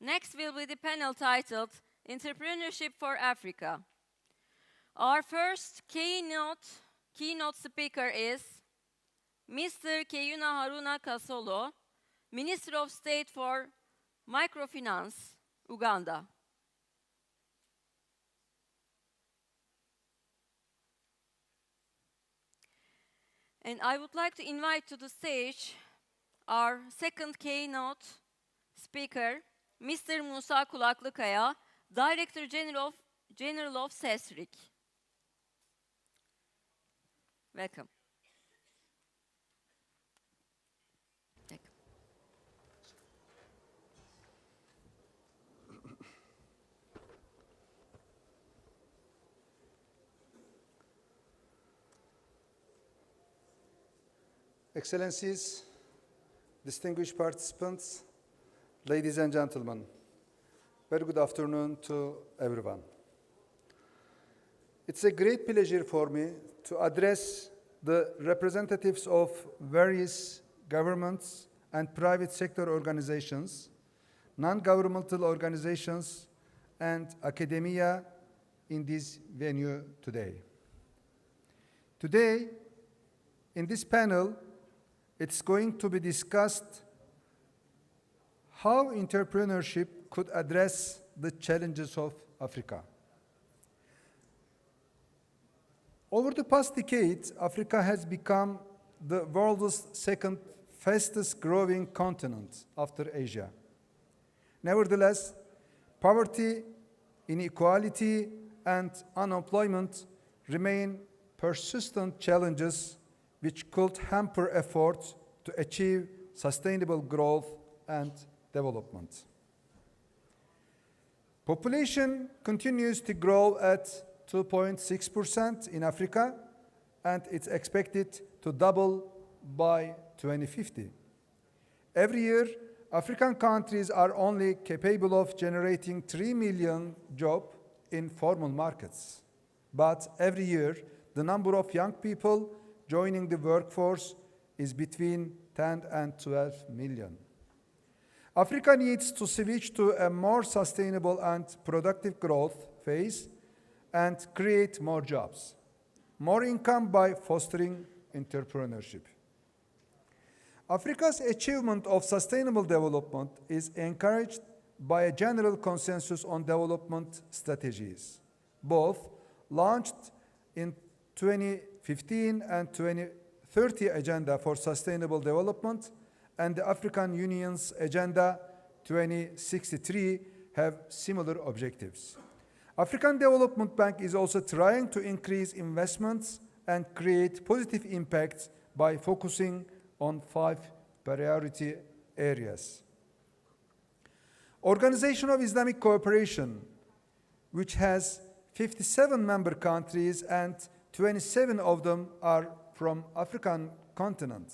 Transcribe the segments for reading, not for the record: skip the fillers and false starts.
Next will be the panel titled Entrepreneurship for Africa. Our first keynote speaker is Mr. Keyuna Haruna Kasolo, Minister of State for Microfinance, Uganda. And I would like to invite to the stage our second keynote speaker, Mr. Musa Kulaklıkaya, Director General of SESRIC. Welcome. Excellencies, distinguished participants, ladies and gentlemen, very good afternoon to everyone. It's a great pleasure for me to address the representatives of various governments and private sector organizations, non-governmental organizations, and academia in this venue today. Today, in this panel, it's going to be discussed how entrepreneurship could address the challenges of Africa. Over the past decade, Africa has become the world's second fastest growing continent after Asia. Nevertheless, poverty, inequality, and unemployment remain persistent challenges which could hamper efforts to achieve sustainable growth and development. Population continues to grow at 2.6% in Africa, and it's expected to double by 2050. Every year, African countries are only capable of generating 3 million jobs in formal markets. But every year, the number of young people joining the workforce is between 10 and 12 million. Africa needs to switch to a more sustainable and productive growth phase and create more jobs, more income by fostering entrepreneurship. Africa's achievement of sustainable development is encouraged by a general consensus on development strategies, both launched in 2015 and 2030 Agenda for Sustainable Development and the African Union's Agenda 2063 have similar objectives. African Development Bank is also trying to increase investments and create positive impacts by focusing on 5 priority areas. Organization of Islamic Cooperation, which has 57 member countries and 27 of them are from African continent.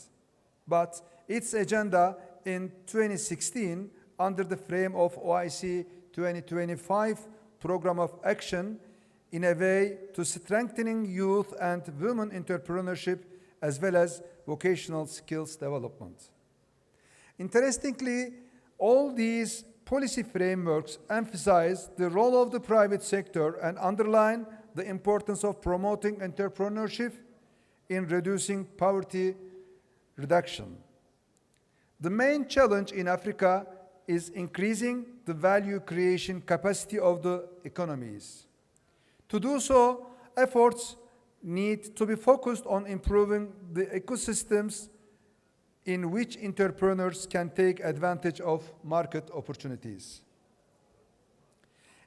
But its agenda in 2016, under the frame of OIC 2025 Program of Action, in a way to strengthening youth and women entrepreneurship as well as vocational skills development. Interestingly, all these policy frameworks emphasize the role of the private sector and underline the importance of promoting entrepreneurship in reducing poverty reduction. The main challenge in Africa is increasing the value creation capacity of the economies. To do so, efforts need to be focused on improving the ecosystems in which entrepreneurs can take advantage of market opportunities.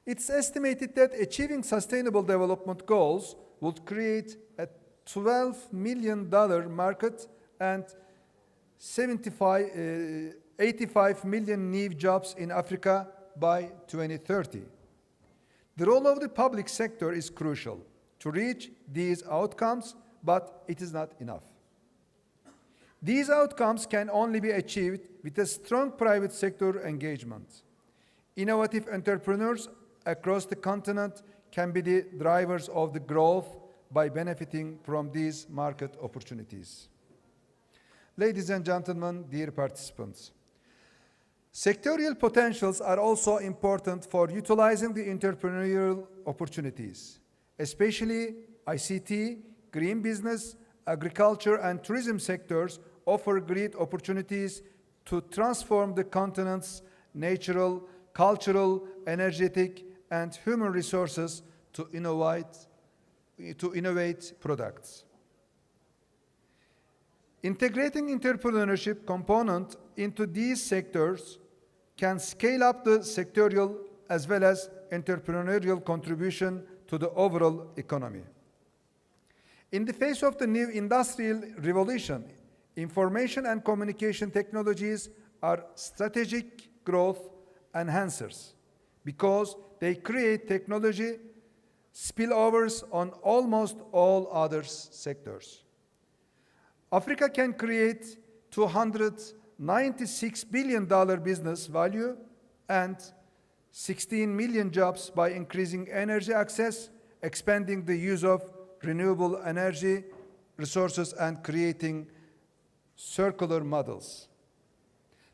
It's estimated that achieving sustainable development goals would create a $12 million market and 85 million new jobs in Africa by 2030. The role of the public sector is crucial to reach these outcomes, but it is not enough. These outcomes can only be achieved with a strong private sector engagement. Innovative entrepreneurs across the continent can be the drivers of the growth by benefiting from these market opportunities. Ladies and gentlemen, dear participants, Sectorial potentials are also important for utilizing the entrepreneurial opportunities, especially ICT, green business, agriculture, and tourism sectors offer great opportunities to transform the continent's natural, cultural, energetic, and human resources to innovate products. Integrating entrepreneurship component into these sectors can scale up the sectorial as well as entrepreneurial contribution to the overall economy. In the face of the new industrial revolution, information and communication technologies are strategic growth enhancers because they create technology spillovers on almost all other sectors. Africa can create $296 billion business value and 16 million jobs by increasing energy access, expanding the use of renewable energy resources, and creating circular models.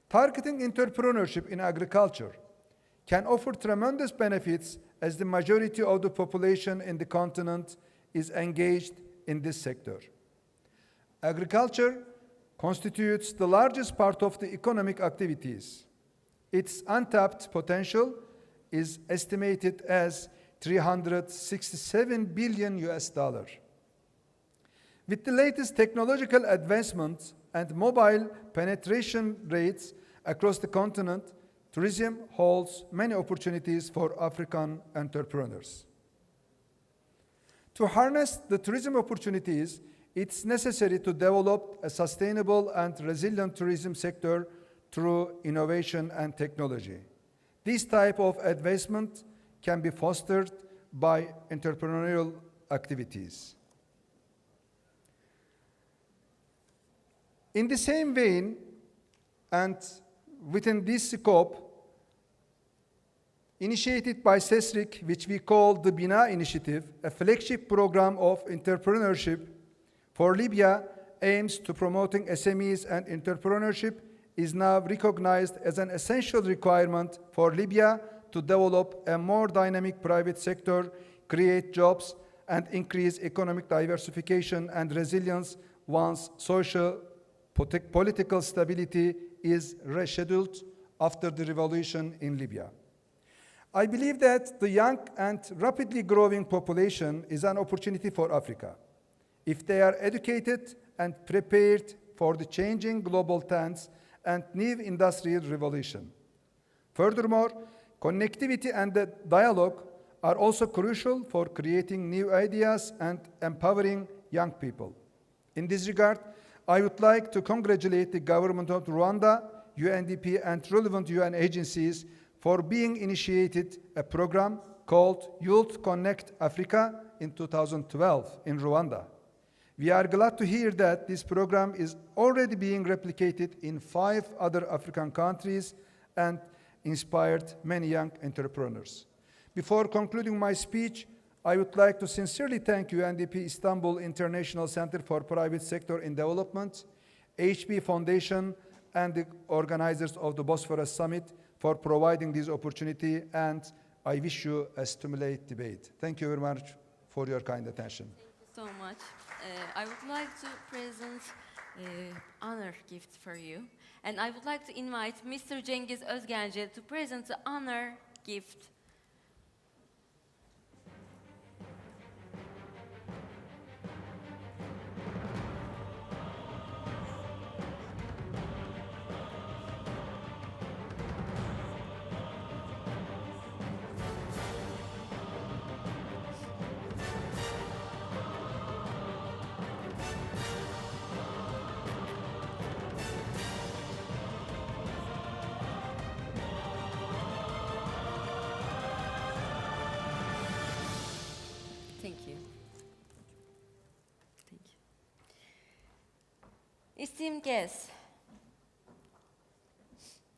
Targeting entrepreneurship in agriculture can offer tremendous benefits as the majority of the population in the continent is engaged in this sector. Agriculture constitutes the largest part of the economic activities. Its untapped potential is estimated as $367 billion US. With the latest technological advancements and mobile penetration rates across the continent, tourism holds many opportunities for African entrepreneurs. To harness the tourism opportunities, it's necessary to develop a sustainable and resilient tourism sector through innovation and technology. This type of advancement can be fostered by entrepreneurial activities. In the same vein, and within this scope, initiated by CESRIC, which we call the BINA Initiative, a flagship program of entrepreneurship for Libya aims to promoting SMEs and entrepreneurship is now recognized as an essential requirement for Libya to develop a more dynamic private sector, create jobs, and increase economic diversification and resilience once social political stability is rescheduled after the revolution in Libya. I believe that the young and rapidly growing population is an opportunity for Africa if they are educated and prepared for the changing global trends and new industrial revolution. Furthermore, connectivity and the dialogue are also crucial for creating new ideas and empowering young people. In this regard, I would like to congratulate the government of Rwanda, UNDP, and relevant UN agencies for being initiated a program called Youth Connect Africa in 2012 in Rwanda. We are glad to hear that this program is already being replicated in 5 other African countries and inspired many young entrepreneurs. Before concluding my speech, I would like to sincerely thank UNDP Istanbul International Center for Private Sector in Development, HP Foundation, and the organizers of the Bosphorus Summit for providing this opportunity, and I wish you a stimulating debate. Thank you very much for your kind attention. Thank you so much. I would like to present honor gift for you. And I would like to invite Mr. Cengiz Özgence to present the honor gift. Thank you. Thank you. Esteemed guests,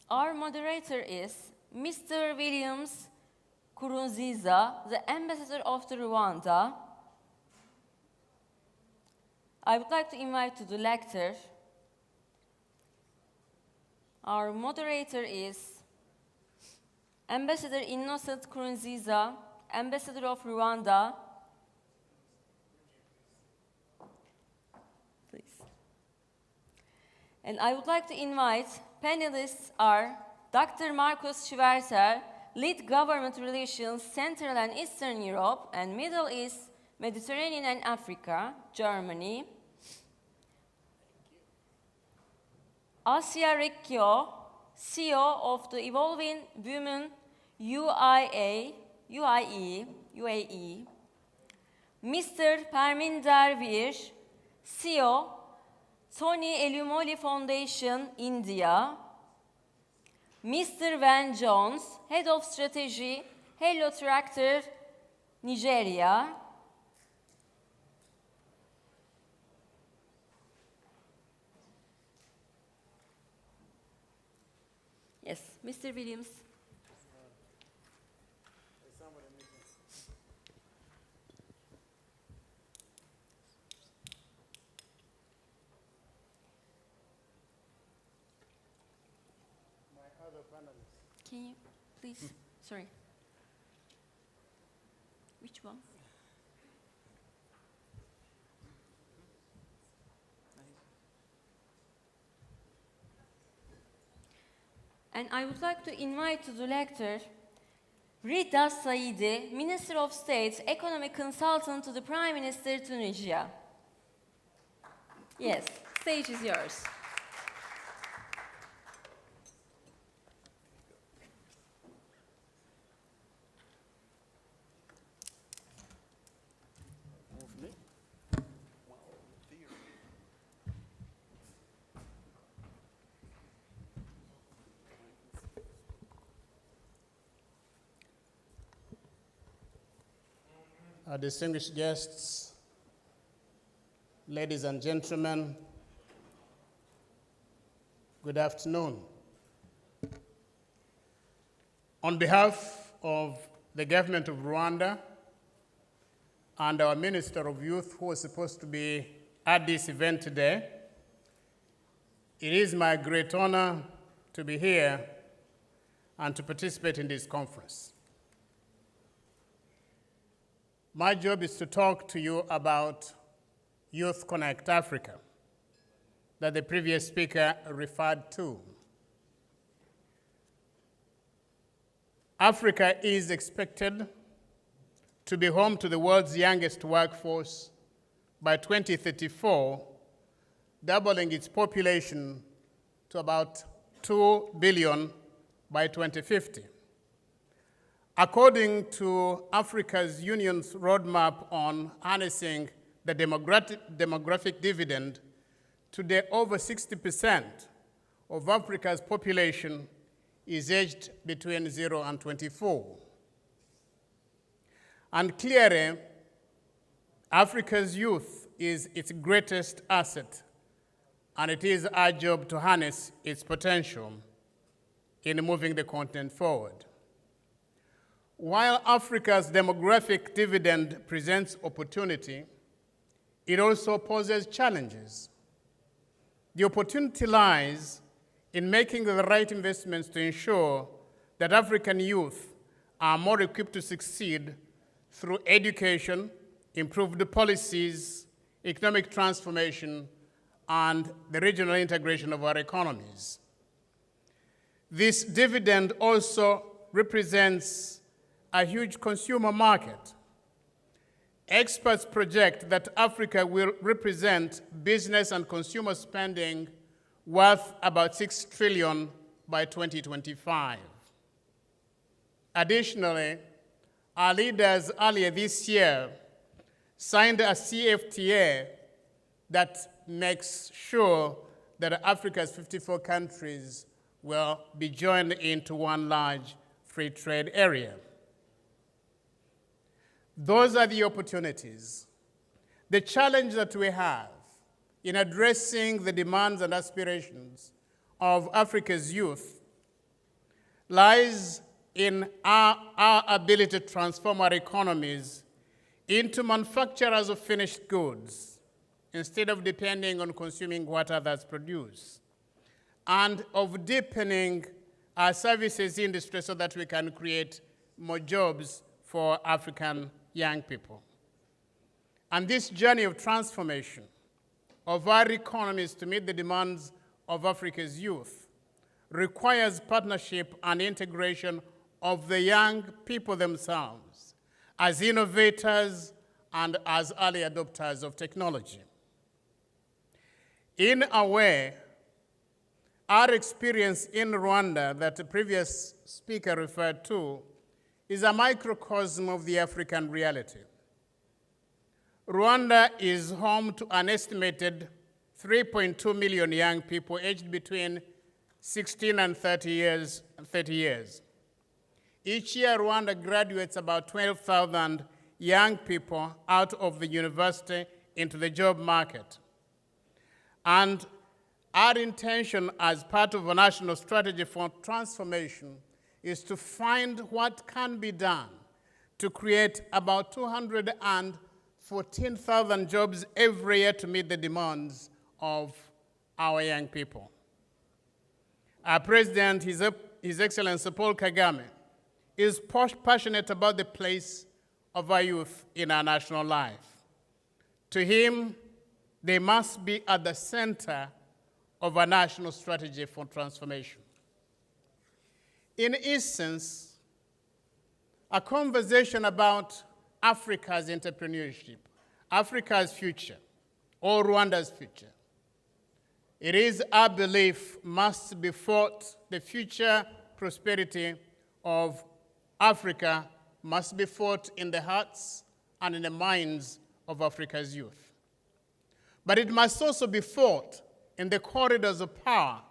our moderator is Mr. Williams Kurunziza, the ambassador of the Rwanda. I would like to invite to the lecture Our moderator is Ambassador Innocent Nkurunziza, Ambassador of Rwanda. Please. And I would like to invite panelists are Dr. Markus Schwerter, Lead Government Relations, Central and Eastern Europe and Middle East, Mediterranean and Africa, Germany. Asya Riccio, CEO of the Evolving Women UAE. Mr. Parminder Vir, CEO, Tony Elumoli Foundation, India. Mr. Van Jones, Head of Strategy, Hello Tractor, Nigeria. Yes, Mr. Williams. Can you please, sorry. Which one? And I would like to invite to the lecture Rita Saidi, Minister of State, Economic Consultant to the Prime Minister, Tunisia. Yes, stage is yours. Distinguished guests, ladies and gentlemen, good afternoon. On behalf of the government of Rwanda and our Minister of Youth, who was supposed to be at this event today, it is my great honor to be here and to participate in this conference. My job is to talk to you about Youth Connect Africa that the previous speaker referred to. Africa is expected to be home to the world's youngest workforce by 2034, doubling its population to about 2 billion by 2050. According to Africa's Union's roadmap on harnessing the demographic dividend, today over 60% of Africa's population is aged between 0 and 24. And clearly, Africa's youth is its greatest asset, and it is our job to harness its potential in moving the continent forward. While Africa's demographic dividend presents opportunity, it also poses challenges. The opportunity lies in making the right investments to ensure that African youth are more equipped to succeed through education, improved policies, economic transformation, and the regional integration of our economies. This dividend also represents a huge consumer market. Experts project that Africa will represent business and consumer spending worth about 6 trillion by 2025. Additionally, our leaders earlier this year signed a CFTA that makes sure that Africa's 54 countries will be joined into one large free trade area. Those are the opportunities. The challenge that we have in addressing the demands and aspirations of Africa's youth lies in our ability to transform our economies into manufacturers of finished goods instead of depending on consuming what others produce. and of deepening our services industry so that we can create more jobs for African young people. And this journey of transformation of our economies to meet the demands of Africa's youth requires partnership and integration of the young people themselves as innovators and as early adopters of technology. In a way, our experience in Rwanda that the previous speaker referred to is a microcosm of the African reality. Rwanda is home to an estimated 3.2 million young people aged between 16 and 30 years. Each year, Rwanda graduates about 12,000 young people out of the university into the job market. And our intention as part of a national strategy for transformation is to find what can be done to create about 214,000 jobs every year to meet the demands of our young people. Our president, His Excellency Paul Kagame, is passionate about the place of our youth in our national life. To him, they must be at the center of a national strategy for transformation. In essence, a conversation about Africa's entrepreneurship, Africa's future, or Rwanda's future. It is our belief must be fought, the future prosperity of Africa must be fought in the hearts and in the minds of Africa's youth. But it must also be fought in the corridors of power,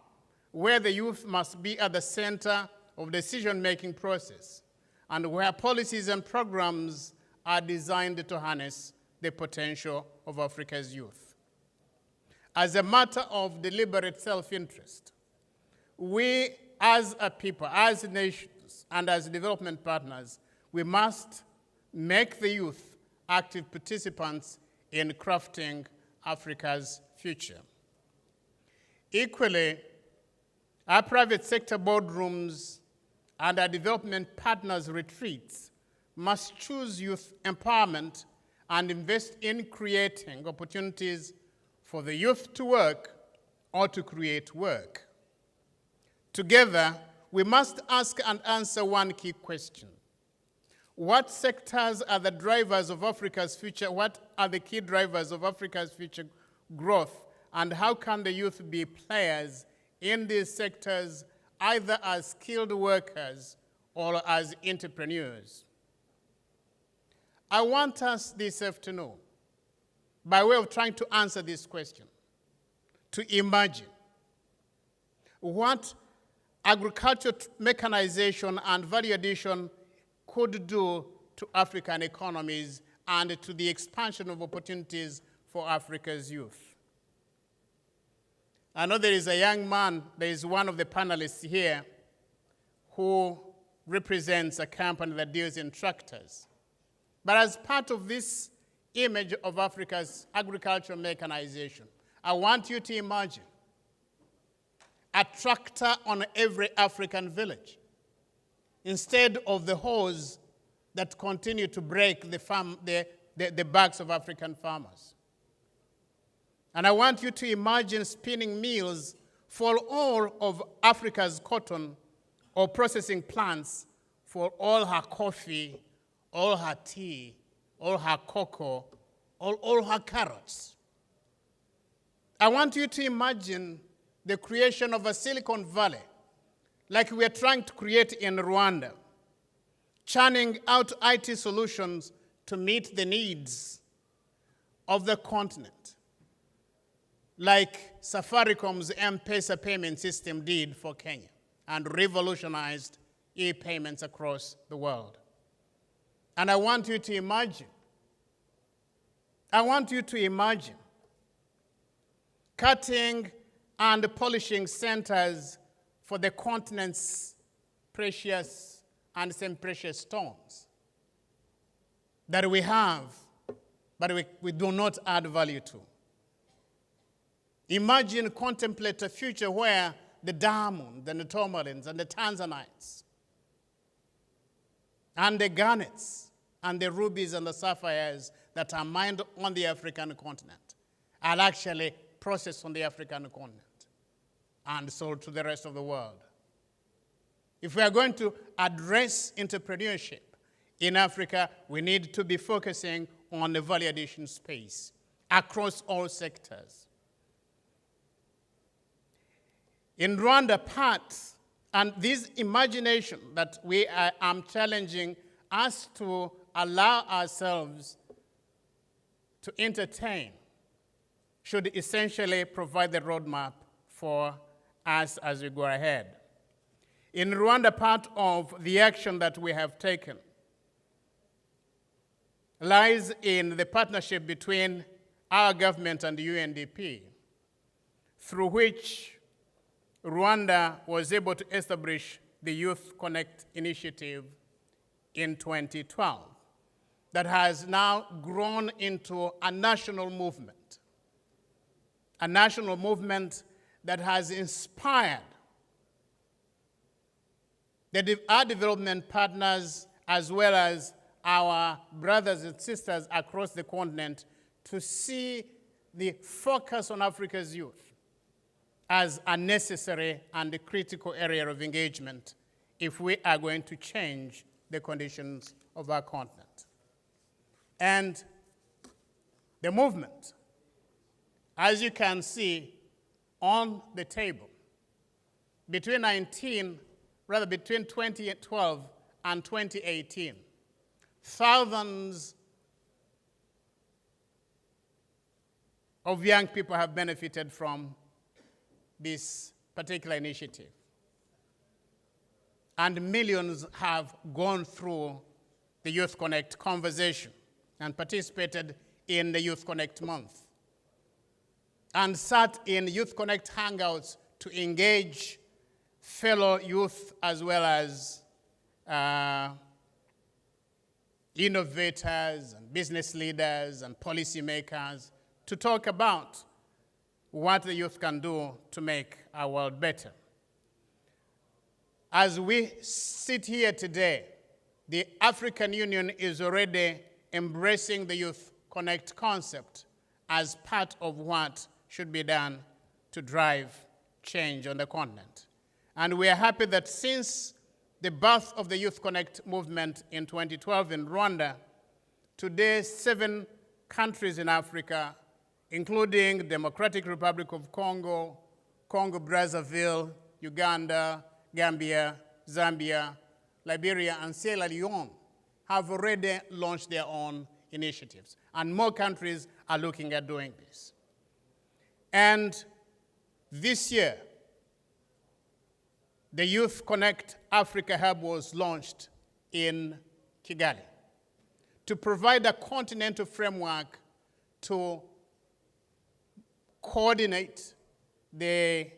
where the youth must be at the center of the decision-making process, and where policies and programs are designed to harness the potential of Africa's youth. As a matter of deliberate self-interest, we as a people, as nations, and as development partners, we must make the youth active participants in crafting Africa's future. Equally, our private sector boardrooms and our development partners' retreats must choose youth empowerment and invest in creating opportunities for the youth to work or to create work. Together, we must ask and answer one key question. What sectors are the drivers of Africa's future? What are the key drivers of Africa's future growth? And how can the youth be players in these sectors, either as skilled workers or as entrepreneurs? I want us this afternoon, by way of trying to answer this question, to imagine what agricultural mechanization and value addition could do to African economies and to the expansion of opportunities for Africa's youth. I know there is a young man, there is one of the panelists here who represents a company that deals in tractors. But as part of this image of Africa's agricultural mechanization, I want you to imagine a tractor on every African village, instead of the hoes that continue to break the backs of African farmers. And I want you to imagine spinning mills for all of Africa's cotton or processing plants for all her coffee, all her tea, all her cocoa, all her carrots. I want you to imagine the creation of a Silicon Valley like we are trying to create in Rwanda, churning out IT solutions to meet the needs of the continent, like Safaricom's M-Pesa payment system did for Kenya and revolutionized e-payments across the world. And I want you to imagine cutting and polishing centers for the continent's precious and semi-precious stones that we have, but we do not add value to. Contemplate a future where the diamonds and the tourmalines and the tanzanites and the garnets and the rubies and the sapphires that are mined on the African continent are actually processed on the African continent and sold to the rest of the world. If we are going to address entrepreneurship in Africa, we need to be focusing on the value addition space across all sectors. In Rwanda, and this imagination that I'm challenging us to allow ourselves to entertain should essentially provide the roadmap for us as we go ahead. In Rwanda, part of the action that we have taken lies in the partnership between our government and the UNDP, through which Rwanda was able to establish the Youth Connect initiative in 2012 that has now grown into a national movement that has inspired our development partners as well as our brothers and sisters across the continent to see the focus on Africa's youth as a necessary and a critical area of engagement if we are going to change the conditions of our continent. And the movement, as you can see on the table, between 2012 and 2018, thousands of young people have benefited from this particular initiative. And millions have gone through the Youth Connect conversation and participated in the Youth Connect month and sat in Youth Connect hangouts to engage fellow youth as well as innovators and business leaders and policymakers to talk about what the youth can do to make our world better. As we sit here today, the African Union is already embracing the Youth Connect concept as part of what should be done to drive change on the continent. And we are happy that since the birth of the Youth Connect movement in 2012 in Rwanda, today 7 countries in Africa, including Democratic Republic of Congo, Congo-Brazzaville, Uganda, Gambia, Zambia, Liberia, and Sierra Leone, have already launched their own initiatives. And more countries are looking at doing this. And this year, the Youth Connect Africa Hub was launched in Kigali to provide a continental framework to coordinate the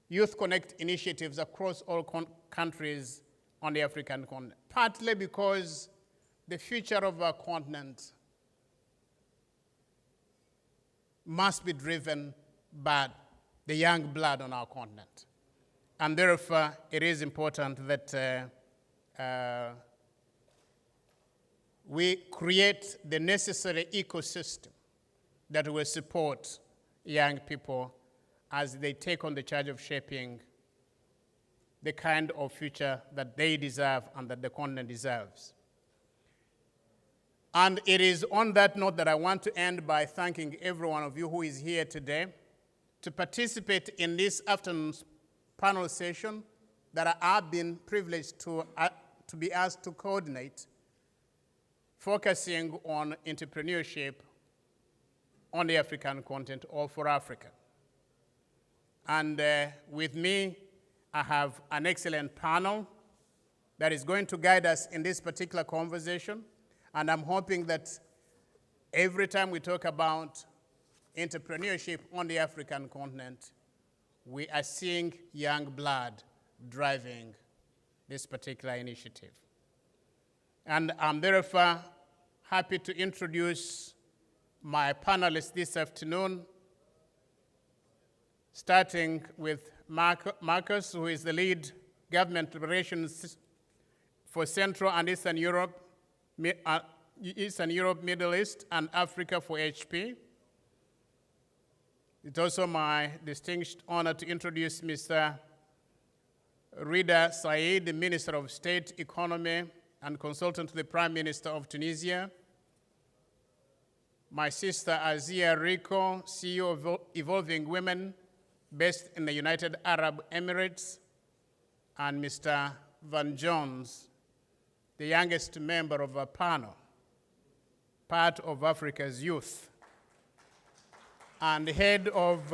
Youth Connect initiatives across all countries on the African continent, partly because the future of our continent must be driven by the young blood on our continent. And therefore, it is important that we create the necessary ecosystem that will support young people as they take on the charge of shaping the kind of future that they deserve and that the continent deserves. And it is on that note that I want to end by thanking every one of you who is here today to participate in this afternoon's panel session that I have been privileged to be asked to coordinate, focusing on entrepreneurship on the African continent or for Africa. And with me, I have an excellent panel that is going to guide us in this particular conversation. And I'm hoping that every time we talk about entrepreneurship on the African continent, we are seeing young blood driving this particular initiative. And I'm therefore happy to introduce my panelists this afternoon, starting with Marcus, who is the lead government relations for Central and Eastern Europe, Middle East, and Africa for HP. It's also my distinct honor to introduce Mr. Rida Said, the Minister of State, Economy, and consultant to the Prime Minister of Tunisia. My sister Azia Rico, CEO of Evolving Women, based in the United Arab Emirates, and Mr. Van Jones, the youngest member of a panel, part of Africa's youth, and head of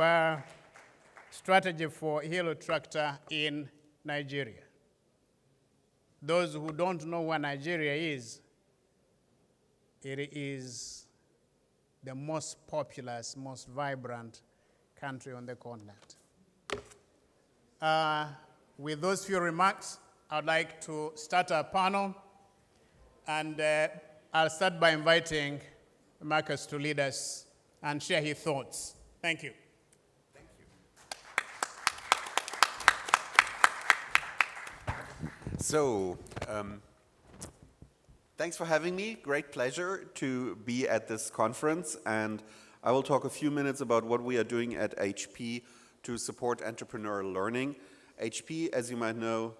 strategy for Hilo Tractor in Nigeria. Those who don't know what Nigeria is, it is the most populous, most vibrant country on the continent. With those few remarks, I'd like to start our panel, and I'll start by inviting Marcus to lead us and share his thoughts. Thank you. So, thanks for having me. Great pleasure to be at this conference, and I will talk a few minutes about what we are doing at HP to support entrepreneurial learning. HP, as you might know,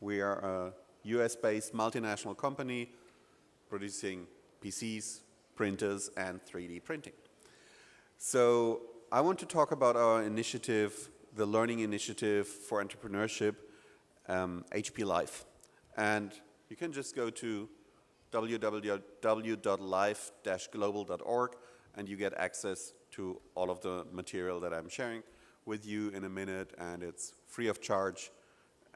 we are a US-based multinational company producing PCs, printers, and 3D printing. So I want to talk about our initiative, the learning initiative for entrepreneurship, HP Live. And you can just go to www.live-global.org and you get access to all of the material that I'm sharing with you in a minute, and it's free of charge.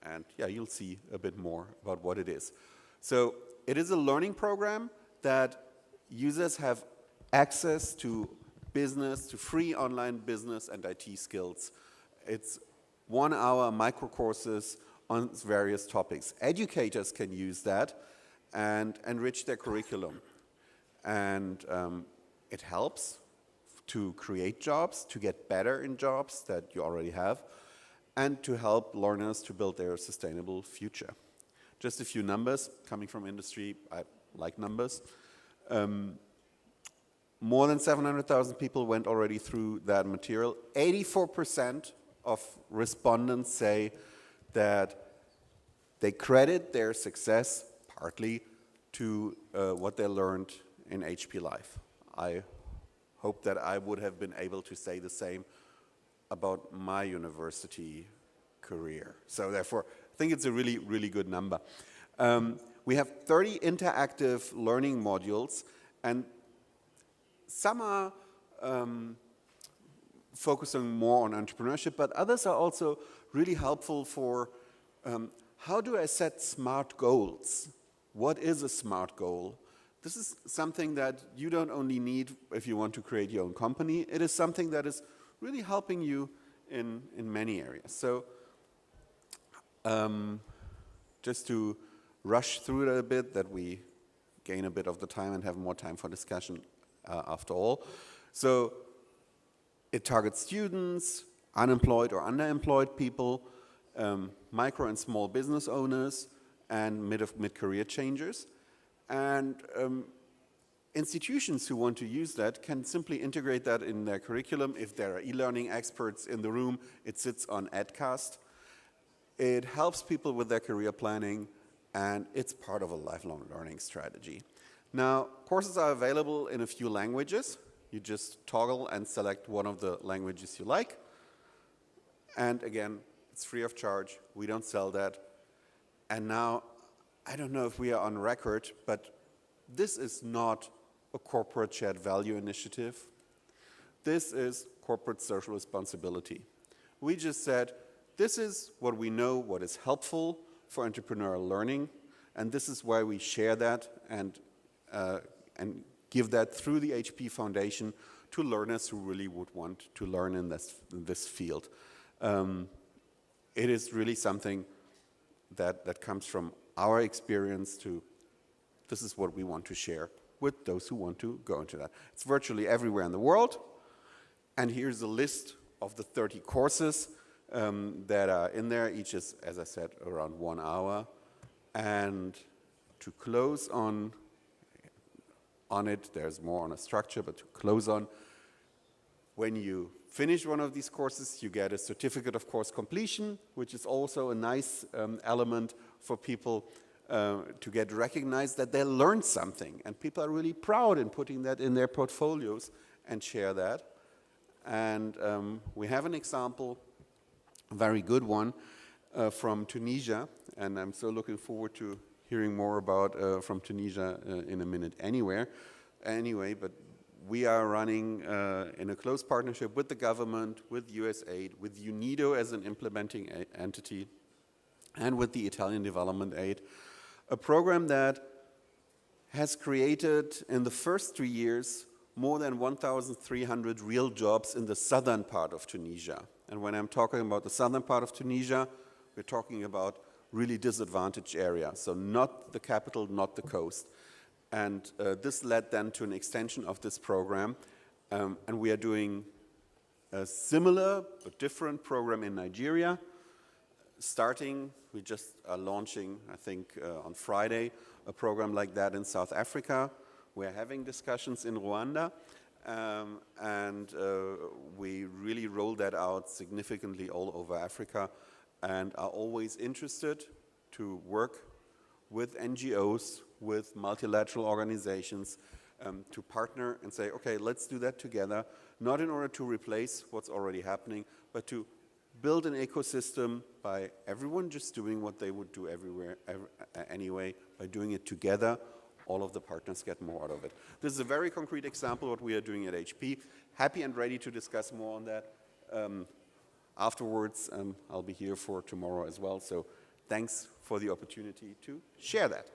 And yeah, you'll see a bit more about what it is. So it is a learning program that users have access to business, to free online business and IT skills. It's 1 hour micro courses on various topics. Educators can use that and enrich their curriculum. And it helps to create jobs, to get better in jobs that you already have, and to help learners to build their sustainable future. Just a few numbers coming from industry. I like numbers. More than 700,000 people went already through that material. 84% of respondents say that they credit their success partly to what they learned in HP Live. I hope that I would have been able to say the same about my university career. So therefore, I think it's a really, really good number. We have 30 interactive learning modules, and some are focusing more on entrepreneurship, but others are also really helpful for how do I set smart goals? What is a smart goal? This is something that you don't only need if you want to create your own company. It is something that is really helping you in many areas. So just to rush through it a bit, that we gain a bit of the time and have more time for discussion after all. So it targets students, unemployed or underemployed people, micro and small business owners, and mid-career changers. And institutions who want to use that can simply integrate that in their curriculum. If there are e-learning experts in the room, it sits on Edcast. It helps people with their career planning, and it's part of a lifelong learning strategy. Now, courses are available in a few languages. You just toggle and select one of the languages you like. And again, it's free of charge. We don't sell that. And now, I don't know if we are on record, but this is not a corporate shared value initiative. This is corporate social responsibility. We just said, this is what we know, what is helpful for entrepreneurial learning, and this is why we share that and give that through the HP Foundation to learners who really would want to learn in this field. It is really something that comes from our experience to, this is what we want to share with those who want to go into that. It's virtually everywhere in the world. And here's a list of the 30 courses. that are in there. Each is, as I said, around 1 hour. And to close on it, there's more on a structure, but to close on, when you finish one of these courses, you get a certificate of course completion, which is also a nice element for people to get recognized that they learned something. And people are really proud in putting that in their portfolios and share that. And we have an example, a very good one, from Tunisia. And I'm so looking forward to hearing more about from Tunisia in a minute anyway, but we are running in a close partnership with the government, with USAID, with UNIDO as an implementing entity, and with the Italian Development Aid, a program that has created in the first 3 years more than 1,300 real jobs in the southern part of Tunisia. And when I'm talking about the southern part of Tunisia, we're talking about really disadvantaged area, so not the capital, not the coast. And this led then to an extension of this program, and we are doing a similar but different program in Nigeria. We just are launching, I think on Friday, a program like that in South Africa. We're having discussions in Rwanda, and we really roll that out significantly all over Africa, and are always interested to work with NGOs, with multilateral organizations, to partner and say, okay, let's do that together, not in order to replace what's already happening, but to build an ecosystem by everyone just doing what they would do anyway. By doing it together, all of the partners get more out of it. This is a very concrete example of what we are doing at HP. Happy and ready to discuss more on that afterwards. I'll be here for tomorrow as well, so thanks for the opportunity to share that.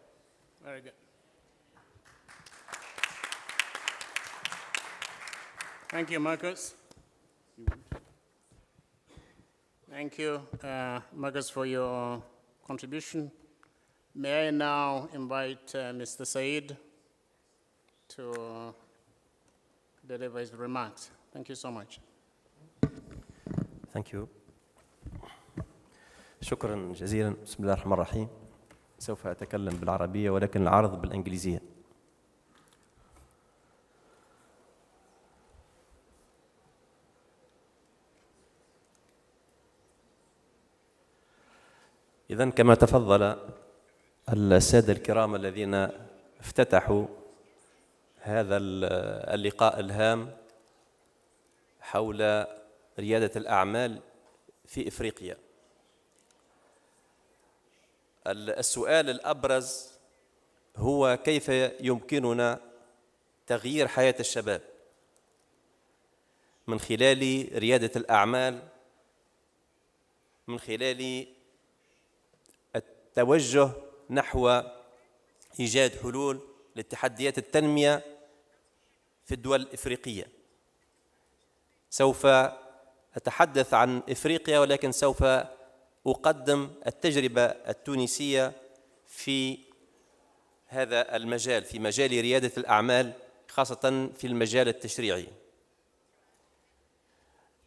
Very good. Thank you, Marcus. Thank you, Marcus, for your contribution. May I now invite Mr. Said to deliver his remarks. Thank you so much. Thank you. شكرا جزيلا. بسم الله الرحمن الرحيم. سوف أتكلم بالعربية ولكن العرض بالإنجليزية. إذن كما تفضل السادة الكرام الذين افتتحوا هذا اللقاء الهام حول ريادة الأعمال في إفريقيا. السؤال الأبرز هو كيف يمكننا تغيير حياة الشباب من خلال ريادة الأعمال، من خلال التوجه نحو إيجاد حلول لتحديات التنمية في الدول الإفريقية. سوف أتحدث عن إفريقيا، ولكن سوف أقدم التجربة التونسية في هذا المجال، في مجال ريادة الأعمال، خاصة في المجال التشريعي.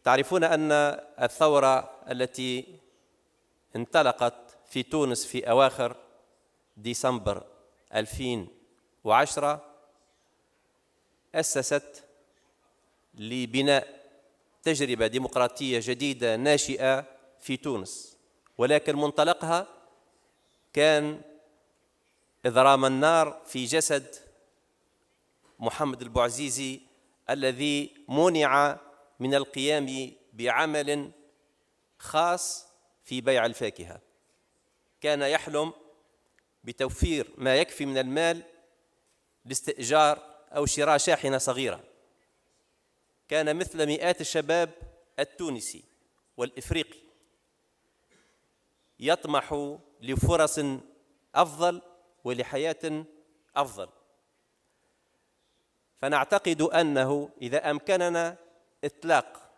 تعرفون أن الثورة التي انطلقت في تونس في أواخر ديسمبر 2010 أسست لبناء تجربة ديمقراطية جديدة ناشئة في تونس، ولكن منطلقها كان إضرام النار في جسد محمد البوعزيزي الذي منع من القيام بعمل خاص في بيع الفاكهة. كان يحلم بتوفير ما يكفي من المال لاستئجار أو شراء شاحنة صغيرة. كان مثل مئات الشباب التونسي والإفريقي يطمح لفرص أفضل ولحياة أفضل. فنعتقد أنه إذا أمكننا إطلاق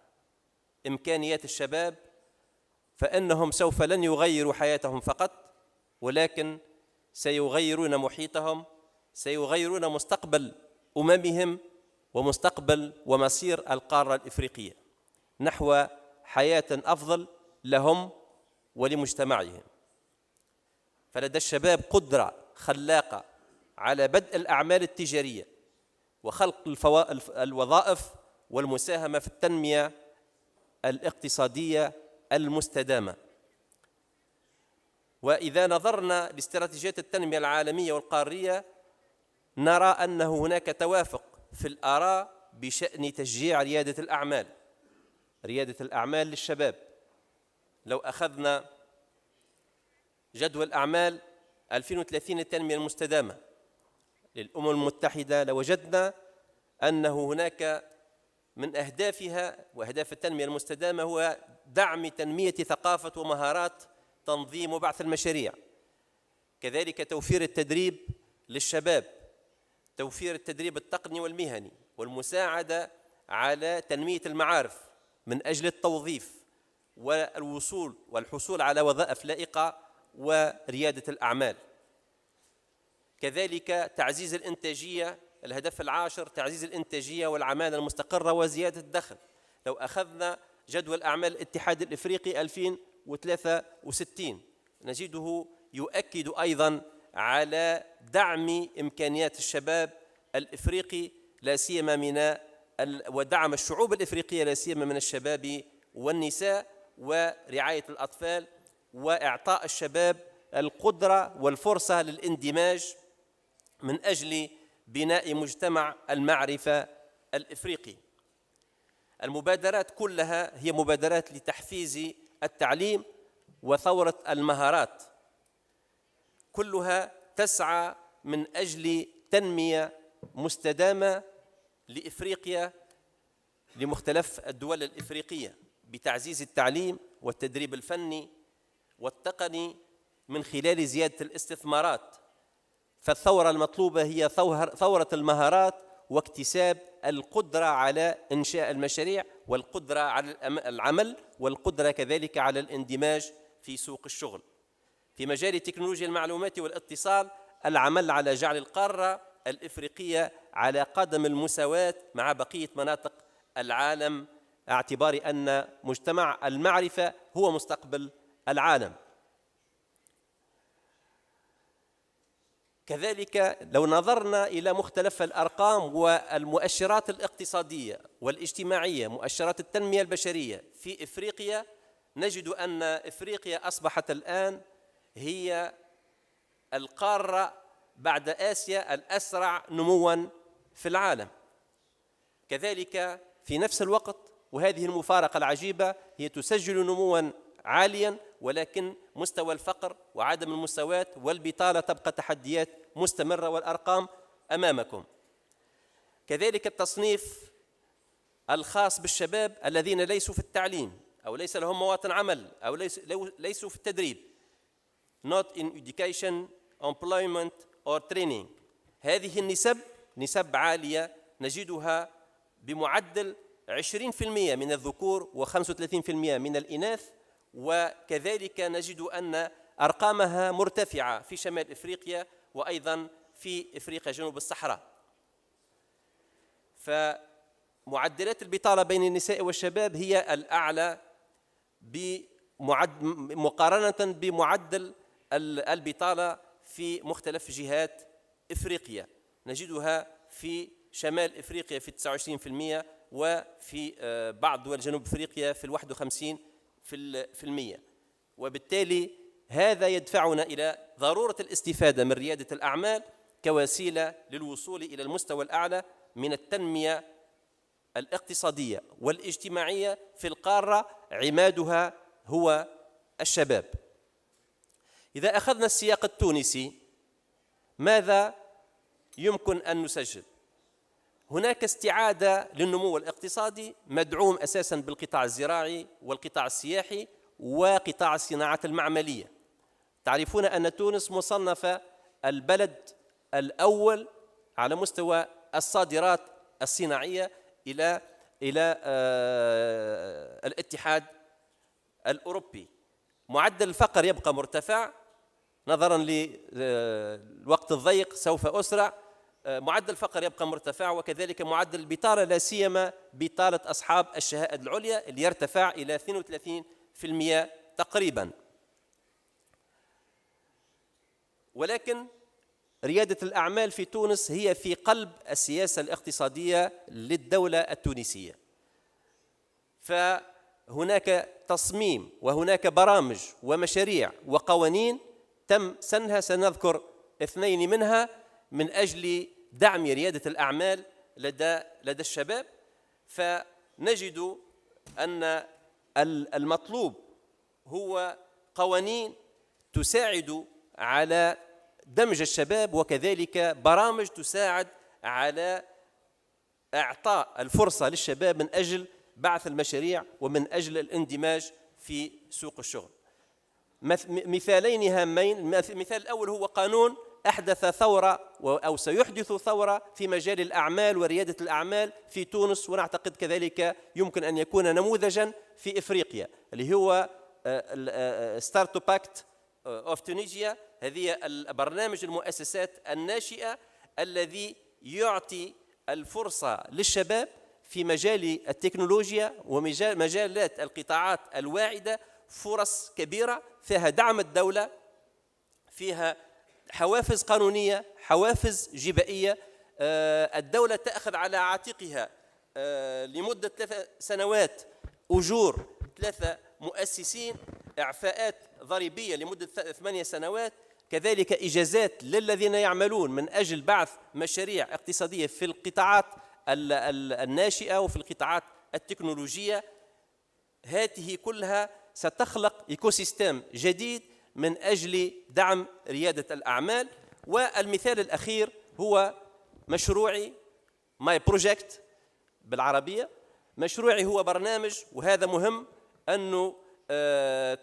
إمكانيات الشباب فإنهم سوف لن يغيروا حياتهم فقط، ولكن سيغيرون محيطهم، سيغيرون مستقبل أممهم ومستقبل ومصير القارة الإفريقية نحو حياة أفضل لهم ولمجتمعهم. فلدى الشباب قدرة خلاقة على بدء الأعمال التجارية وخلق الوظائف والمساهمة في التنمية الاقتصادية المستدامة. وإذا نظرنا لاستراتيجيات التنمية العالمية والقارية نرى أنه هناك توافق في الآراء بشأن تشجيع ريادة الأعمال للشباب. لو أخذنا جدول أعمال 2030 التنمية المستدامة للأمم المتحدة لوجدنا أنه هناك من أهدافها وأهداف التنمية المستدامة هو دعم تنمية ثقافة ومهارات تنظيم وبعث المشاريع، كذلك توفير التدريب للشباب، توفير التدريب التقني والمهني، والمساعدة على تنمية المعارف من أجل التوظيف والحصول على وظائف لائقة وريادة الأعمال. كذلك تعزيز الإنتاجية، الهدف العاشر تعزيز الإنتاجية والعمالة المستقرة وزيادة الدخل. لو أخذنا جدول أعمال الاتحاد الإفريقي 2063 نجده يؤكد أيضا على دعم إمكانيات الشباب الإفريقي لا سيما ودعم الشعوب الإفريقية لا سيما من الشباب والنساء ورعاية الأطفال وإعطاء الشباب القدرة والفرصة للاندماج من أجل بناء مجتمع المعرفة الإفريقي. المبادرات كلها هي مبادرات لتحفيز التعليم وثورة المهارات، كلها تسعى من أجل تنمية مستدامة لإفريقيا لمختلف الدول الإفريقية بتعزيز التعليم والتدريب الفني والتقني من خلال زيادة الاستثمارات. فالثورة المطلوبة هي ثورة المهارات واكتساب القدرة على إنشاء المشاريع والقدرة على العمل والقدرة كذلك على الاندماج في سوق الشغل. في مجال تكنولوجيا المعلومات والاتصال العمل على جعل القارة الإفريقية على قدم المساواة مع بقية مناطق العالم، اعتبار أن مجتمع المعرفة هو مستقبل العالم. كذلك لو نظرنا إلى مختلف الأرقام والمؤشرات الاقتصادية والاجتماعية، مؤشرات التنمية البشرية في إفريقيا، نجد أن إفريقيا أصبحت الآن هي القارة بعد آسيا الأسرع نمواً في العالم. كذلك في نفس الوقت، وهذه المفارقة العجيبة، هي تسجل نمواً عالياً، ولكن مستوى الفقر وعدم المساواة والبطالة تبقى تحديات مستمرة، والأرقام أمامكم. كذلك التصنيف الخاص بالشباب الذين ليسوا في التعليم أو ليس لهم مواطن عمل أو ليسوا في التدريب، not in education, employment or training. هذه نسب عالية نجدها بمعدل 20% من الذكور و35% من الإناث، وكذلك نجد أن أرقامها مرتفعة في شمال إفريقيا وأيضا في إفريقيا جنوب الصحراء. فمعدلات البطالة بين النساء والشباب هي الأعلى مقارنة بمعدل البطالة في مختلف جهات إفريقيا، نجدها في شمال إفريقيا في 29% وفي بعض دول جنوب إفريقيا في 51%. وبالتالي هذا يدفعنا إلى ضرورة الاستفادة من ريادة الأعمال كوسيلة للوصول إلى المستوى الأعلى من التنمية الاقتصادية والاجتماعية في القارة، عمادها هو الشباب. إذا أخذنا السياق التونسي، ماذا يمكن أن نسجل؟ هناك استعادة للنمو الاقتصادي مدعوم أساساً بالقطاع الزراعي والقطاع السياحي وقطاع الصناعة المعملية. تعرفون أن تونس مصنفة البلد الأول على مستوى الصادرات الصناعية إلى الاتحاد الأوروبي. معدل الفقر يبقى مرتفع نظراً للوقت الضيق، سوف أسرع. معدل الفقر يبقى مرتفع، وكذلك معدل البطالة لا سيما بطالة أصحاب الشهادة العليا اللي يرتفع إلى 32% في المئة تقريبا. ولكن ريادة الأعمال في تونس هي في قلب السياسة الاقتصادية للدولة التونسية. فهناك تصميم وهناك برامج ومشاريع وقوانين تم سنها، سنذكر اثنين منها من أجل دعم ريادة الأعمال لدى الشباب. فنجد أن المطلوب هو قوانين تساعد على دمج الشباب، وكذلك برامج تساعد على إعطاء الفرصة للشباب من أجل بعث المشاريع ومن أجل الاندماج في سوق الشغل. مثالين هامين. المثال الأول هو قانون أحدث ثورة أو سيحدث ثورة في مجال الأعمال وريادة الأعمال في تونس، ونعتقد كذلك يمكن أن يكون نموذجا في إفريقيا، اللي هو ستارت اب باكت اوف تونيجيا. هذه البرنامج المؤسسات الناشئة الذي يعطي الفرصة للشباب في مجال التكنولوجيا ومجالات القطاعات الواعدة، فرص كبيرة فيها دعم الدولة، فيها حوافز قانونية، حوافز جبائية. الدولة تأخذ على عاتقها لمدة 3 سنوات أجور 3 مؤسسين، إعفاءات ضريبية لمدة 8 سنوات، كذلك إجازات للذين يعملون من أجل بعث مشاريع اقتصادية في القطاعات الناشئة وفي القطاعات التكنولوجية. هذه كلها ستخلق إيكوسيستم جديد من أجل دعم ريادة الأعمال. والمثال الأخير هو مشروعي ماي بروجكت بالعربية. مشروعي هو برنامج، وهذا مهم، أنه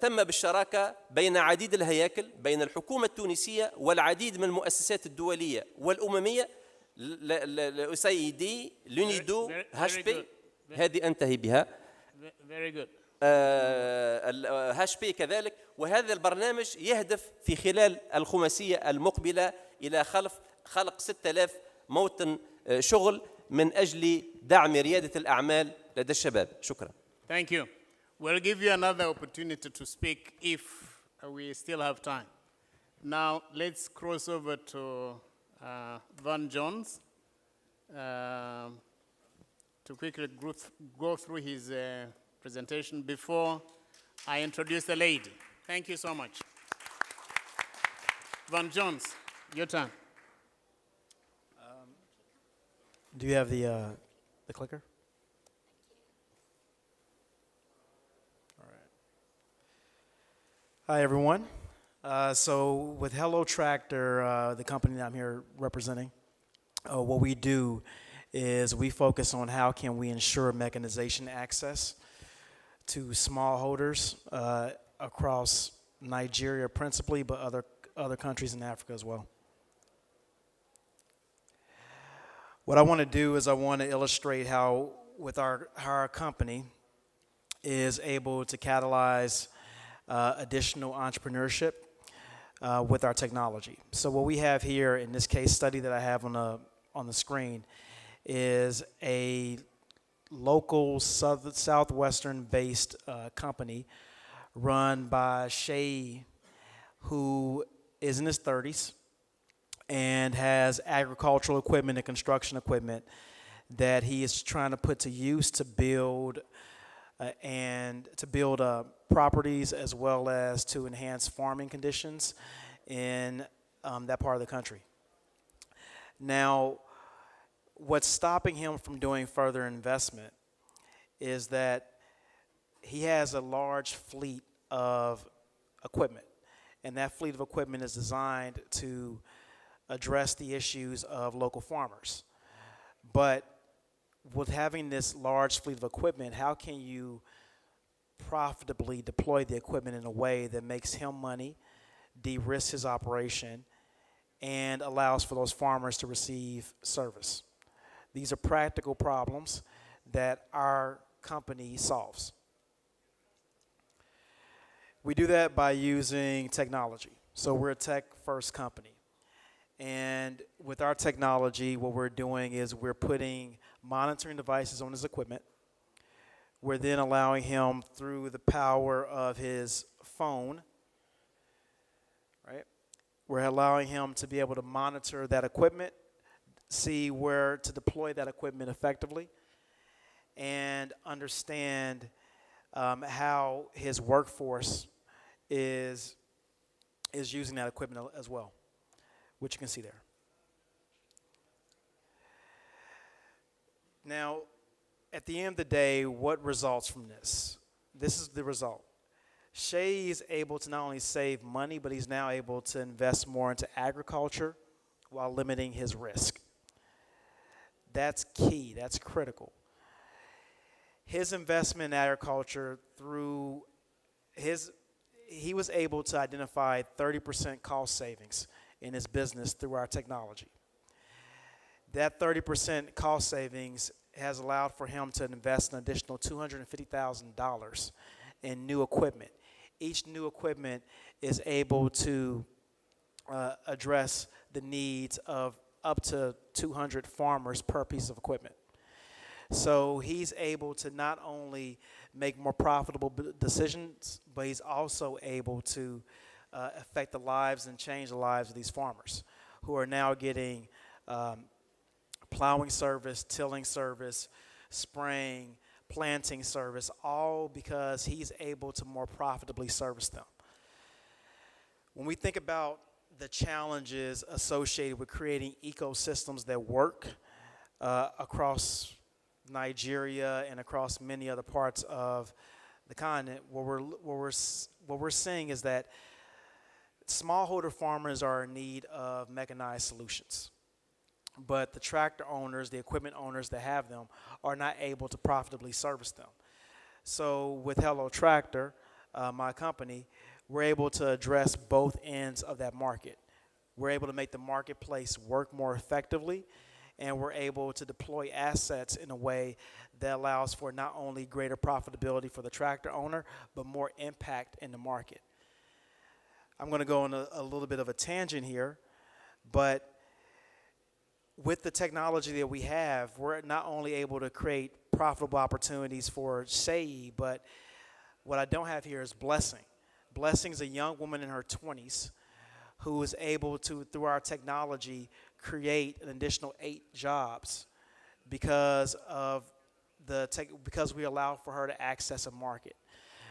تم بالشراكة بين عديد الهياكل، بين الحكومة التونسية والعديد من المؤسسات الدولية والأممية، الأسيدي، لونيدو، هاش بي، هذه أنتهي بها، هاش بي كذلك. وهذا البرنامج يهدف في خلال الخماسية المقبلة إلى خلق 6000 موطن شغل من أجل دعم ريادة الأعمال لدى الشباب. شكرا. Thank you. We'll give you another opportunity to speak if we still have time. Now, let's cross over to Van Jones to quickly go through his presentation before I introduce the lady. Thank you so much. Van Jones, your turn. Do you have the clicker? Hi, everyone. So with Hello Tractor, the company that I'm here representing, what we do is we focus on how can we ensure mechanization access to smallholders across Nigeria principally, but other countries in Africa as well. What I want to do is I want to illustrate how our company is able to catalyze additional entrepreneurship with our technology. So what we have here in this case study that I have on the screen is a local southwestern-based company run by Shay, who is in his 30s and has agricultural equipment and construction equipment that he is trying to put to use to build properties as well as to enhance farming conditions in that part of the country. Now, what's stopping him from doing further investment is that he has a large fleet of equipment, and that fleet of equipment is designed to address the issues of local farmers. But with having this large fleet of equipment, how can you profitably deploy the equipment in a way that makes him money, de-risks his operation, and allows for those farmers to receive service? These are practical problems that our company solves. We do that by using technology. So we're a tech-first company. And with our technology, what we're doing is we're putting monitoring devices on his equipment. We're then allowing him, through the power of his phone, right? We're allowing him to be able to monitor that equipment, see where to deploy that equipment effectively, and understand how his workforce is using that equipment as well, which you can see there. Now, at the end of the day, what results from this? This is the result. Shay is able to not only save money, but he's now able to invest more into agriculture while limiting his risk. That's key, that's critical. His investment in agriculture he was able to identify 30% cost savings in his business through our technology. That 30% cost savings has allowed for him to invest an additional $250,000 in new equipment. Each new equipment is able to address the needs of up to 200 farmers per piece of equipment. So he's able to not only make more profitable decisions, but he's also able to affect the lives and change the lives of these farmers who are now getting plowing service, tilling service, spraying, planting service, all because he's able to more profitably service them. When we think about the challenges associated with creating ecosystems that work across Nigeria and across many other parts of the continent, what we're seeing is that smallholder farmers are in need of mechanized solutions. But the tractor owners, the equipment owners that have them, are not able to profitably service them. So with Hello Tractor, my company, we're able to address both ends of that market. We're able to make the marketplace work more effectively, and we're able to deploy assets in a way that allows for not only greater profitability for the tractor owner, but more impact in the market. I'm going to go on a little bit of a tangent here, but with the technology that we have, we're not only able to create profitable opportunities for Shay, but what I don't have here is Blessing. Blessing is a young woman in her 20s who is able to, through our technology, create an additional 8 jobs because we allow for her to access a market.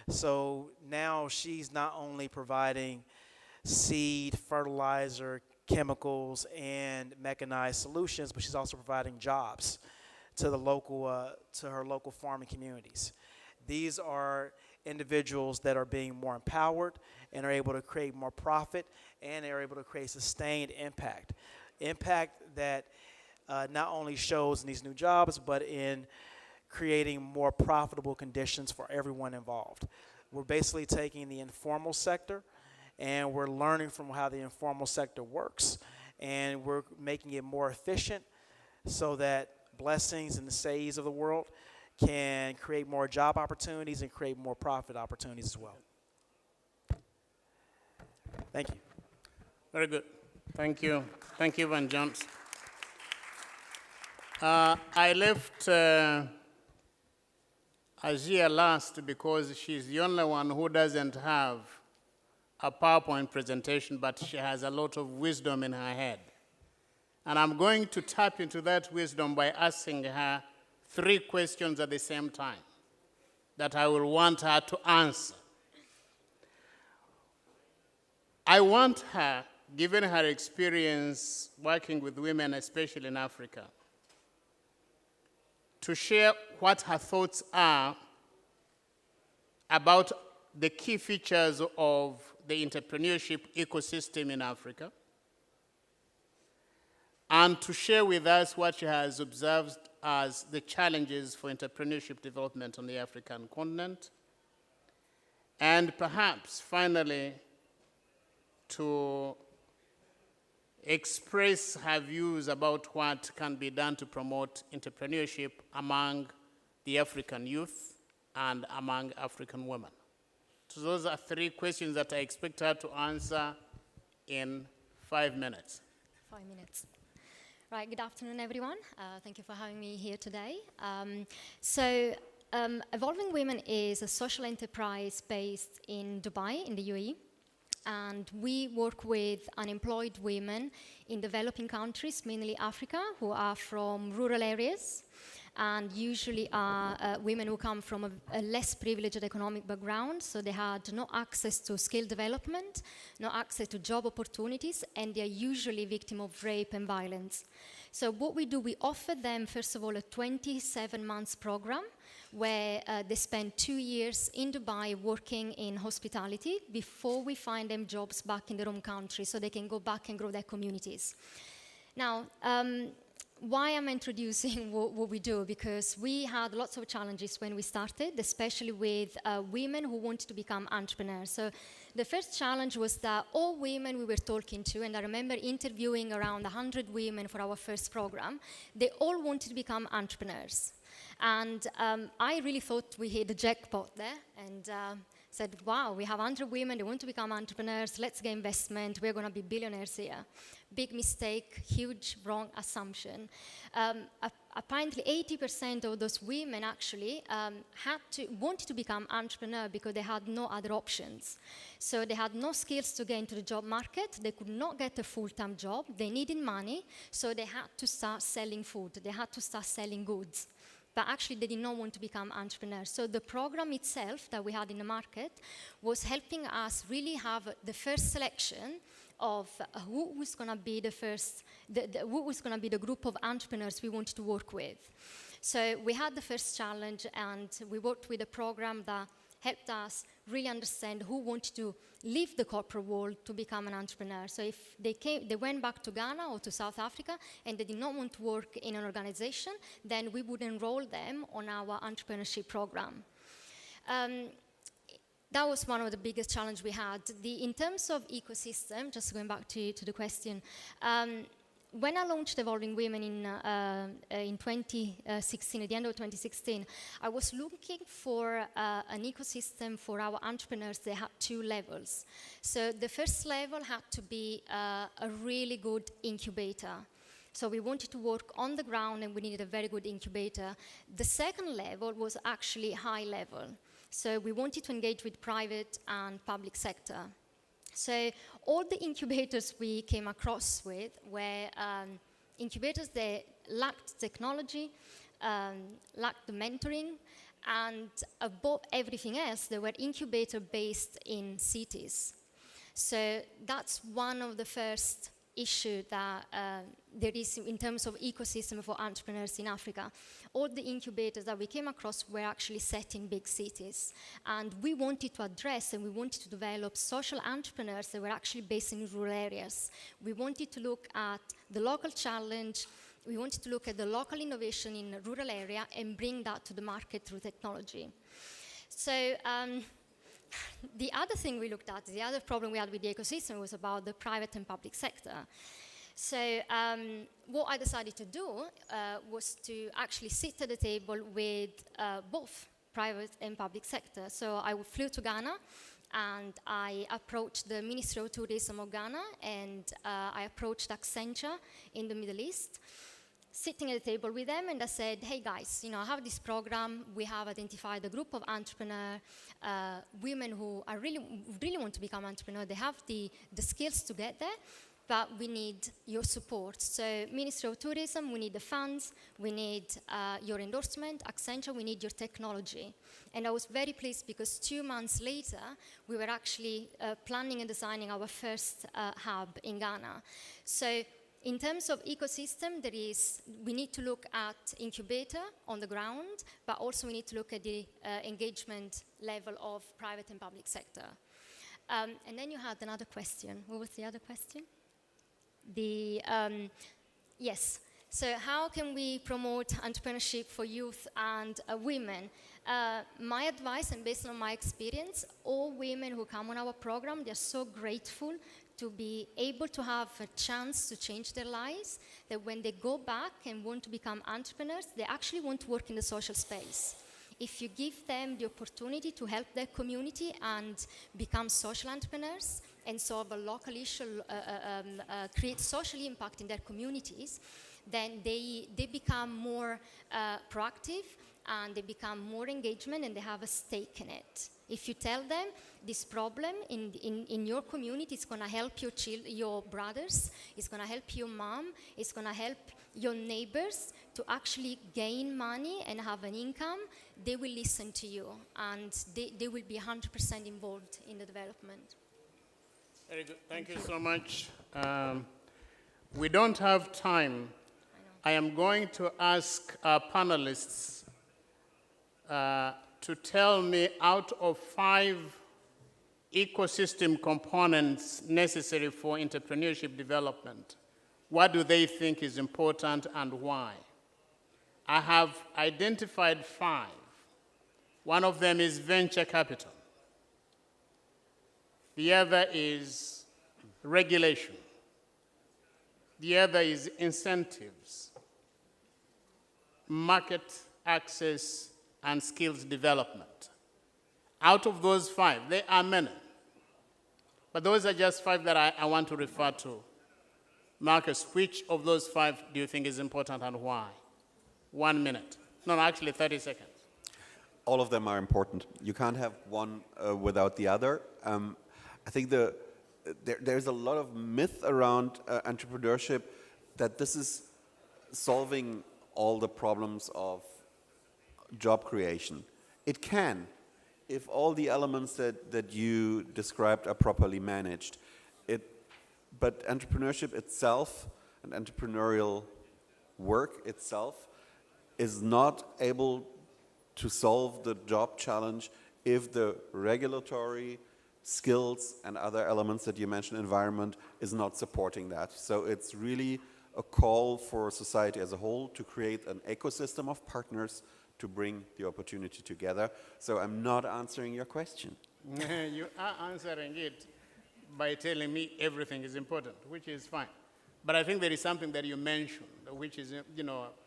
So now she's not only providing seed, fertilizer, chemicals, and mechanized solutions, but she's also providing jobs to the local, to her local farming communities. These are individuals that are being more empowered and are able to create more profit, and are able to create sustained impact. Impact that not only shows in these new jobs, but in creating more profitable conditions for everyone involved. We're basically taking the informal sector and we're learning from how the informal sector works, and we're making it more efficient so that Blessings and the Says of the world can create more job opportunities and create more profit opportunities as well. Thank you. Very good. Thank you. Thank you, Van Jones. I left Azia last because she's the only one who doesn't have a PowerPoint presentation, but she has a lot of wisdom in her head. And I'm going to tap into that wisdom by asking her 3 questions at the same time that I will want her to answer. I want her, given her experience working with women, especially in Africa, to share what her thoughts are about the key features of the entrepreneurship ecosystem in Africa, and to share with us what she has observed as the challenges for entrepreneurship development on the African continent, and perhaps finally to express her views about what can be done to promote entrepreneurship among the African youth and among African women. So those are 3 questions that I expect her to answer in 5 minutes. 5 minutes. Right, good afternoon, everyone. Thank you for having me here today. Evolving Women is a social enterprise based in Dubai, in the UAE. And we work with unemployed women in developing countries, mainly Africa, who are from rural areas, and usually are women who come from a less privileged economic background, so they had no access to skill development, no access to job opportunities, and they are usually victims of rape and violence. So what we do, we offer them, first of all, a 27-month program where they spend 2 years in Dubai working in hospitality before we find them jobs back in their home country so they can go back and grow their communities. Now, why I'm introducing what we do, because we had lots of challenges when we started, especially with women who wanted to become entrepreneurs. So the first challenge was that all women we were talking to, and I remember interviewing around 100 women for our first program, they all wanted to become entrepreneurs. And I really thought we hit the jackpot there, and said, wow, we have 100 women, they want to become entrepreneurs, let's get investment, we're going to be billionaires here. Big mistake, huge wrong assumption. Apparently 80% of those women actually wanted to become entrepreneur because they had no other options. So they had no skills to get into the job market, they could not get a full-time job, they needed money, so they had to start selling food, they had to start selling goods. But actually they did not want to become entrepreneurs. So the program itself that we had in the market was helping us really have the first selection of who was going to be the first, who was going to be the group of entrepreneurs we wanted to work with. So we had the first challenge, and we worked with a program that helped us really understand who wanted to leave the corporate world to become an entrepreneur. So if they went back to Ghana or to South Africa and they did not want to work in an organization, then we would enroll them on our entrepreneurship program. That was one of the biggest challenges we had. In terms of ecosystem, just going back to the question, when I launched Evolving Women in 2016, at the end of 2016, I was looking for an ecosystem for our entrepreneurs that had 2 levels. So the first level had to be a really good incubator. So we wanted to work on the ground, and we needed a very good incubator. The second level was actually high level. So we wanted to engage with private and public sector. So all the incubators we came across with were incubators that lacked technology, lacked the mentoring, and above everything else, they were incubator based in cities. So that's one of the first issue that there is in terms of ecosystem for entrepreneurs in Africa. All the incubators that we came across were actually set in big cities. And we wanted to address and we wanted to develop social entrepreneurs that were actually based in rural areas. We wanted to look at the local challenge, we wanted to look at the local innovation in a rural area and bring that to the market through technology. So the other thing we looked at, the other problem we had with the ecosystem was about the private and public sector. So what I decided to do was to actually sit at the table with both private and public sector. So I flew to Ghana and I approached the Ministry of Tourism of Ghana, and I approached Accenture in the Middle East, sitting at the table with them, and I said, hey guys, I have this program, we have identified a group of entrepreneurs, women who really want to become entrepreneurs, they have the skills to get there, but we need your support. So Ministry of Tourism, we need the funds, we need your endorsement, Accenture, we need your technology. And I was very pleased because 2 months later, we were actually planning and designing our first hub in Ghana. So in terms of ecosystem, we need to look at incubator on the ground, but also we need to look at the engagement level of private and public sector. And then you had another question. What was the other question? Yes. So how can we promote entrepreneurship for youth and women? My advice, and based on my experience, all women who come on our program, they're so grateful to be able to have a chance to change their lives, that when they go back and want to become entrepreneurs, they actually want to work in the social space. If you give them the opportunity to help their community and become social entrepreneurs and solve a local issue, create social impact in their communities, then they become more proactive, and they become more engagement and they have a stake in it. If you tell them this problem in your community is going to help your brothers, it's going to help your mom, it's going to help your neighbors to actually gain money and have an income, they will listen to you and they will be 100% involved in the development. Very good. Thank you so much. We don't have time. I am going to ask our panelists to tell me out of 5 ecosystem components necessary for entrepreneurship development, what do they think is important and why? I have identified 5. One of them is venture capital. The other is regulation. The other is incentives, market access, and skills development. Out of those 5, there are many. But those are just 5 that I want to refer to. Marcus, which of those 5 do you think is important and why? 1 minute. No, actually 30 seconds. All of them are important. You can't have one without the other. I think there's a lot of myth around entrepreneurship that this is solving all the problems of job creation. It can, if all the elements that you described are properly managed. But entrepreneurship itself and entrepreneurial work itself is not able to solve the job challenge if the regulatory skills and other elements that you mentioned, environment, is not supporting that. So it's really a call for society as a whole to create an ecosystem of partners to bring the opportunity together. So I'm not answering your question. You are answering it by telling me everything is important, which is fine. But I think there is something that you mentioned, which is,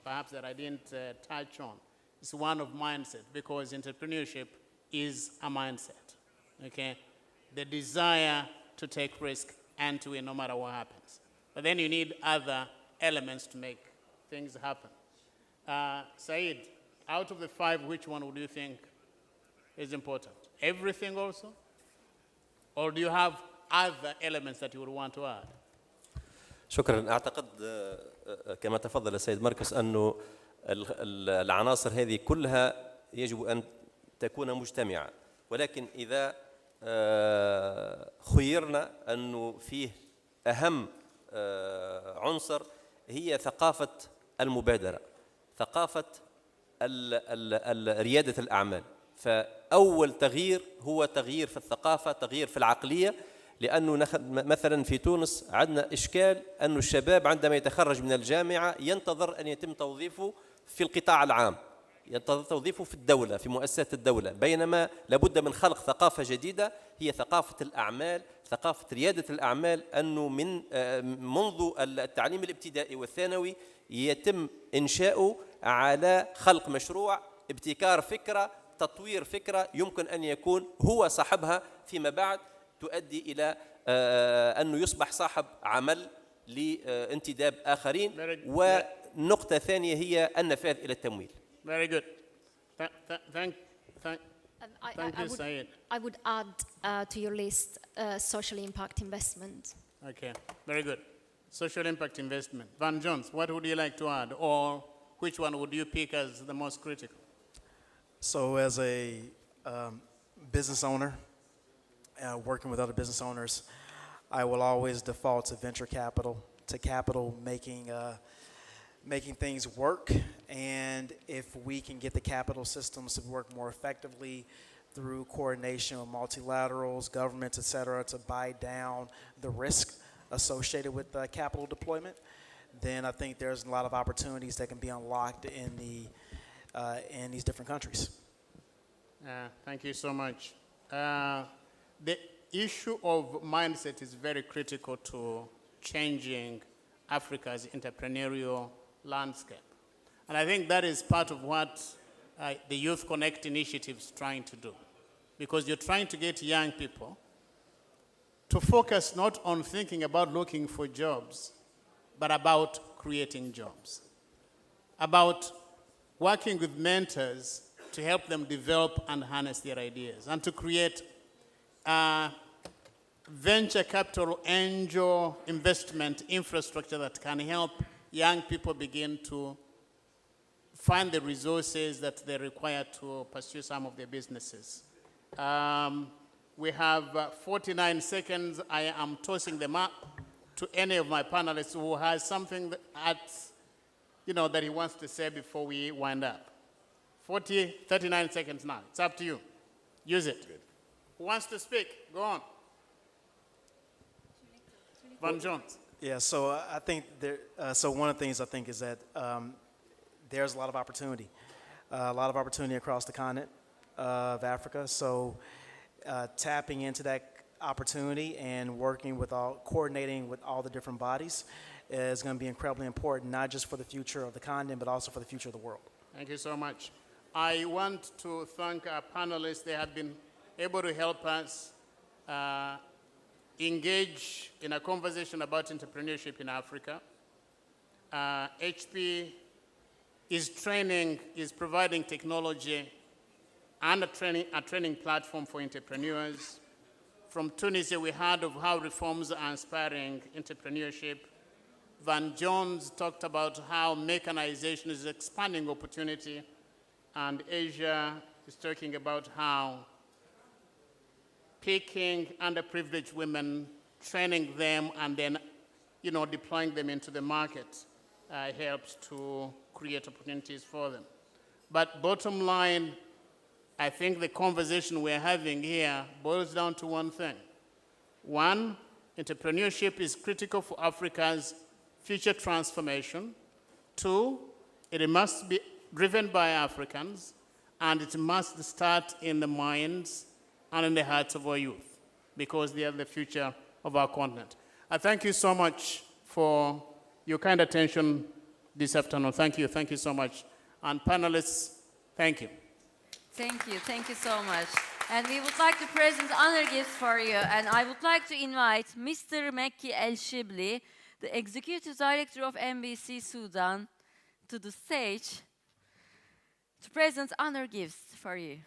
perhaps that I didn't touch on. It's one of mindset, because entrepreneurship is a mindset, okay? The desire to take risk and to win no matter what happens. But then you need other elements to make things happen. Said, out of the 5, which one would you think is important? Everything also? Or do you have other elements that you would want to add? شكرا. أعتقد كما تفضل السيد ماركوس أنه العناصر هذه كلها يجب أن تكون مجتمعة، ولكن إذا خيرنا أنه فيه أهم عنصر هي ثقافة المبادرة، ثقافة ريادة الأعمال. فأول تغيير هو تغيير في الثقافة، تغيير في العقلية، لأنه مثلا في تونس عندنا إشكال أن الشباب عندما يتخرج من الجامعة ينتظر أن يتم توظيفه في القطاع العام، ينتظر توظيفه في الدولة، في مؤسسات الدولة، بينما لابد من خلق ثقافة جديدة هي ثقافة الأعمال، ثقافة ريادة الأعمال، أنه منذ التعليم الابتدائي والثانوي يتم إنشاؤه على خلق مشروع، ابتكار فكرة، تطوير فكرة يمكن أن يكون هو صاحبها فيما بعد، تؤدي إلى أنه يصبح صاحب عمل لانتداب آخرين. ونقطة ثانية هي النفاذ إلى التمويل. Very good. Thank you, Said. I would add to your list social impact investment. Okay, very good. Social impact investment. Van Jones, what would you like to add? Or which one would you pick as the most critical? So as a business owner, working with other business owners, I will always default to venture capital, making things work. And if we can get the capital systems to work more effectively through coordination with multilaterals, governments, et cetera, to buy down the risk associated with capital deployment, then I think there's a lot of opportunities that can be unlocked in these different countries. Thank you so much. The issue of mindset is very critical to changing Africa's entrepreneurial landscape. And I think that is part of what the Youth Connect initiative is trying to do. Because you're trying to get young people to focus not on thinking about looking for jobs, but about creating jobs, about working with mentors to help them develop and harness their ideas, and to create venture capital angel investment infrastructure that can help young people begin to find the resources that they require to pursue some of their businesses. We have 49 seconds. I am tossing them up to any of my panelists who has something that he wants to say before we wind up. 39 seconds now. It's up to you. Use it. Good. Who wants to speak? Go on. Van Jones. Yeah, so I think so one of the things I think is that there's a lot of opportunity across the continent of Africa. So tapping into that opportunity and coordinating with all the different bodies is going to be incredibly important, not just for the future of the continent, but also for the future of the world. Thank you so much. I want to thank our panelists. They have been able to help us engage in a conversation about entrepreneurship in Africa. HP is providing technology and a training platform for entrepreneurs. From Tunisia, we heard of how reforms are inspiring entrepreneurship. Van Jones talked about how mechanization is expanding opportunity, and Asia is talking about how picking underprivileged women, training them, and then deploying them into the market helps to create opportunities for them. But bottom line, I think the conversation we're having here boils down to one thing. One, entrepreneurship is critical for Africa's future transformation. Two, it must be driven by Africans, and it must start in the minds and in the hearts of our youth, because they are the future of our continent. I thank you so much for your kind attention this afternoon. Thank you so much. And panelists, thank you. Thank you so much. And we would like to present honor gifts for you. And I would like to invite Mr. Mekki El Shibli, the Executive Director of NBC Sudan, to the stage to present honor gifts for you.